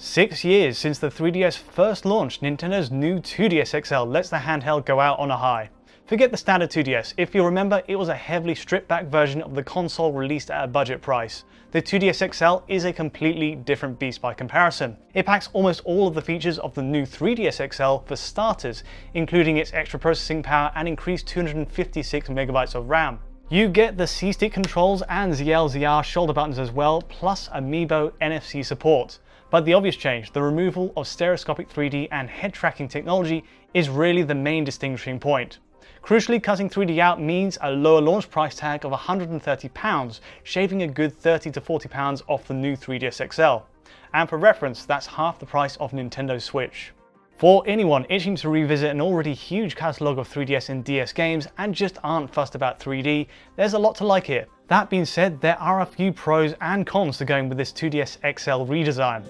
6 years since the 3DS first launched, Nintendo's new 2DS XL lets the handheld go out on a high. Forget the standard 2DS, if you remember it was a heavily stripped back version of the console released at a budget price. The 2DS XL is a completely different beast by comparison. It packs almost all of the features of the new 3DS XL for starters, including its extra processing power and increased 256MB of RAM. You get the C-stick controls and ZL-ZR shoulder buttons as well, plus Amiibo NFC support. But the obvious change, the removal of stereoscopic 3D and head tracking technology, is really the main distinguishing point. Crucially, cutting 3D out means a lower launch price tag of £130, shaving a good £30 to £40 off the new 3DS XL. And for reference, that's half the price of Nintendo Switch. For anyone itching to revisit an already huge catalogue of 3DS and DS games and just aren't fussed about 3D, there's a lot to like here. That being said, there are a few pros and cons to going with this 2DS XL redesign.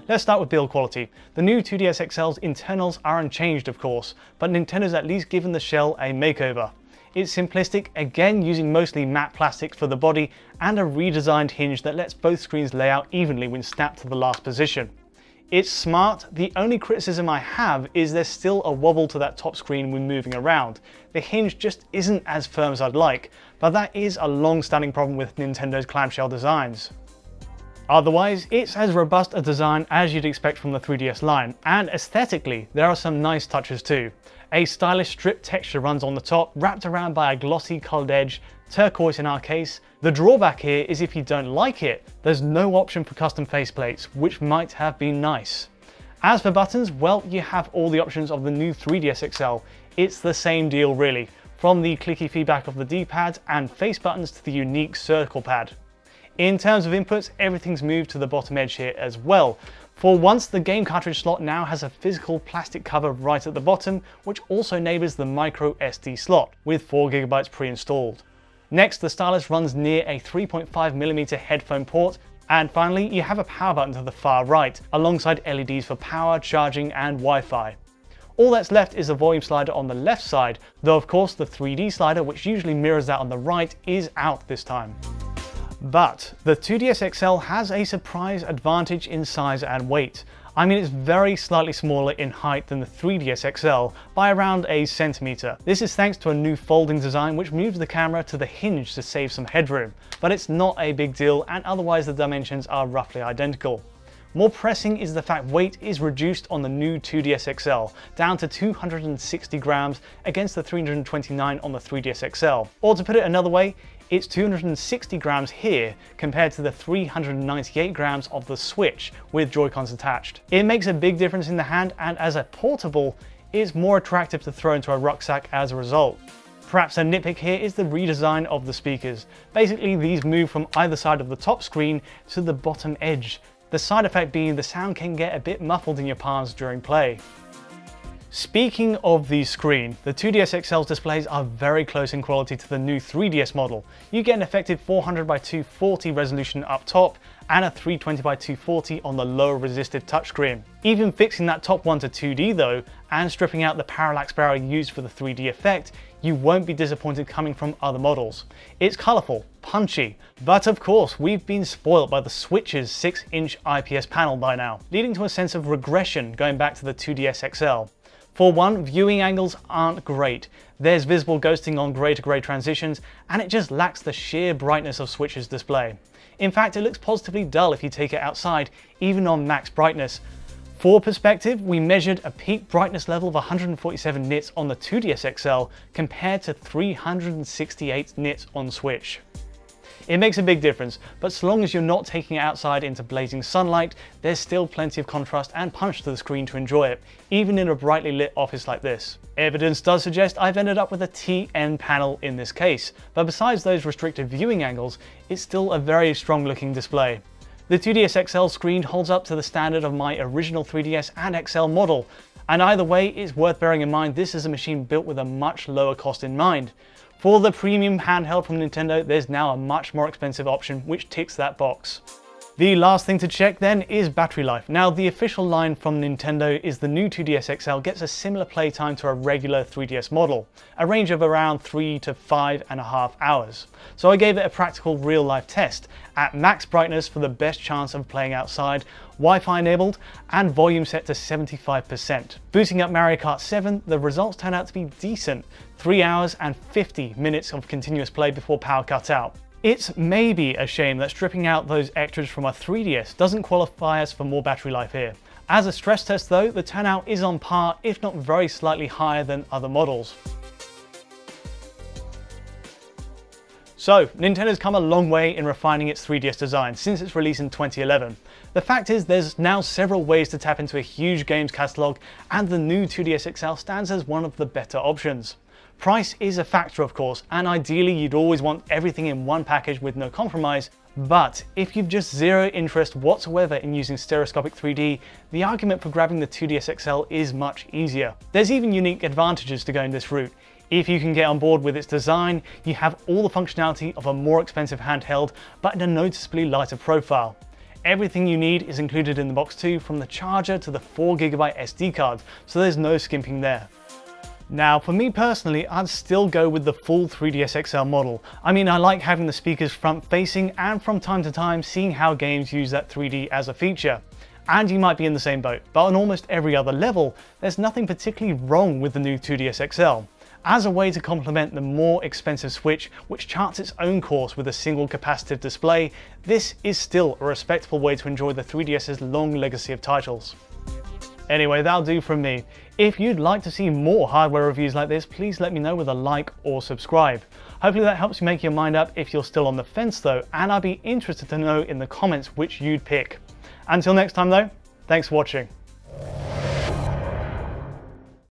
Let's start with build quality. The new 2DS XL's internals are unchanged of course, but Nintendo's at least given the shell a makeover. It's simplistic, again using mostly matte plastic for the body and a redesigned hinge that lets both screens lay out evenly when snapped to the last position. It's smart. The only criticism I have is there's still a wobble to that top screen when moving around. The hinge just isn't as firm as I'd like, but that is a long-standing problem with Nintendo's clamshell designs. Otherwise, it's as robust a design as you'd expect from the 3DS line, and aesthetically, there are some nice touches too. A stylish strip texture runs on the top, wrapped around by a glossy coloured edge, turquoise in our case. The drawback here is if you don't like it, there's no option for custom faceplates, which might have been nice. As for buttons, well, you have all the options of the new 3DS XL. It's the same deal really, from the clicky feedback of the D-pad and face buttons to the unique circle pad. In terms of inputs, everything's moved to the bottom edge here as well. For once, the game cartridge slot now has a physical plastic cover right at the bottom, which also enables the micro SD slot, with 4GB pre-installed. Next, the stylus runs near a 3.5mm headphone port, and finally, you have a power button to the far right, alongside LEDs for power, charging, and Wi-Fi. All that's left is a volume slider on the left side, though of course the 3D slider, which usually mirrors that on the right, is out this time. But the 2DS XL has a surprise advantage in size and weight. I mean, it's very slightly smaller in height than the 3DS XL by around a centimetre. This is thanks to a new folding design which moves the camera to the hinge to save some headroom, but it's not a big deal and otherwise the dimensions are roughly identical. More pressing is the fact weight is reduced on the new 2DS XL, down to 260 grams against the 329 on the 3DS XL. Or to put it another way, it's 260 grams here compared to the 398 grams of the Switch with Joy-Cons attached. It makes a big difference in the hand, and as a portable, it's more attractive to throw into a rucksack as a result. Perhaps a nitpick here is the redesign of the speakers. Basically, these move from either side of the top screen to the bottom edge. The side effect being the sound can get a bit muffled in your palms during play. Speaking of the screen, the 2DS XL's displays are very close in quality to the new 3DS model. You get an effective 400x240 resolution up top and a 320x240 on the lower resistive touchscreen. Even fixing that top one to 2D though, and stripping out the parallax barrier used for the 3D effect, you won't be disappointed coming from other models. It's colourful, punchy, but of course we've been spoilt by the Switch's 6-inch IPS panel by now, leading to a sense of regression going back to the 2DS XL. For one, viewing angles aren't great. There's visible ghosting on grey to grey transitions, and it just lacks the sheer brightness of Switch's display. In fact, it looks positively dull if you take it outside, even on max brightness. For perspective, we measured a peak brightness level of 147 nits on the 2DS XL compared to 368 nits on Switch. It makes a big difference, but so long as you're not taking it outside into blazing sunlight, there's still plenty of contrast and punch to the screen to enjoy it, even in a brightly lit office like this. Evidence does suggest I've ended up with a TN panel in this case, but besides those restricted viewing angles, it's still a very strong looking display. The 2DS XL screen holds up to the standard of my original 3DS and XL model, and either way, it's worth bearing in mind this is a machine built with a much lower cost in mind. For the premium handheld from Nintendo, there's now a much more expensive option which ticks that box. The last thing to check then is battery life. Now, the official line from Nintendo is the new 2DS XL gets a similar playtime to a regular 3DS model, a range of around 3 to 5.5 hours. So I gave it a practical real-life test at max brightness for the best chance of playing outside, Wi-Fi enabled, and volume set to 75%. Booting up Mario Kart 7, the results turned out to be decent, 3 hours and 50 minutes of continuous play before power cut out. It's maybe a shame that stripping out those extras from a 3DS doesn't qualify us for more battery life here. As a stress test though, the turnout is on par, if not very slightly higher than other models. So, Nintendo's come a long way in refining its 3DS design since its release in 2011. The fact is, there's now several ways to tap into a huge games catalogue, and the new 2DS XL stands as one of the better options. Price is a factor of course, and ideally you'd always want everything in one package with no compromise, but if you've just zero interest whatsoever in using stereoscopic 3D, the argument for grabbing the 2DS XL is much easier. There's even unique advantages to going this route. If you can get on board with its design, you have all the functionality of a more expensive handheld, but in a noticeably lighter profile. Everything you need is included in the box too, from the charger to the 4GB SD card, so there's no skimping there. Now, for me personally, I'd still go with the full 3DS XL model. I mean, I like having the speakers front facing and from time to time seeing how games use that 3D as a feature. And you might be in the same boat, but on almost every other level, there's nothing particularly wrong with the new 2DS XL. As a way to complement the more expensive Switch, which charts its own course with a single capacitive display, this is still a respectable way to enjoy the 3DS's long legacy of titles. Anyway, that'll do from me. If you'd like to see more hardware reviews like this, please let me know with a like or subscribe. Hopefully that helps you make your mind up if you're still on the fence though, and I'd be interested to know in the comments which you'd pick. Until next time though, thanks for watching.